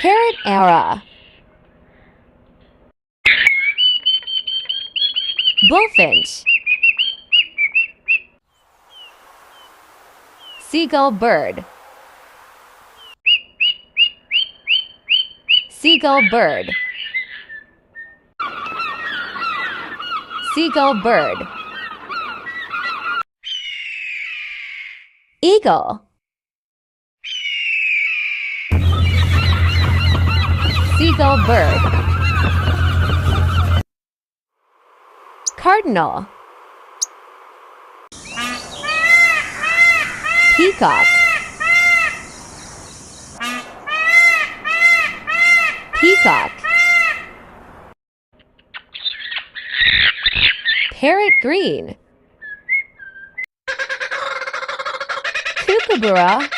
Parrot era. Bullfinch. Seagull bird. Seagull bird. Seagull bird. Eagle. Seagull bird. Cardinal. Peacock. Peacock. Parrot green. Kookaburra.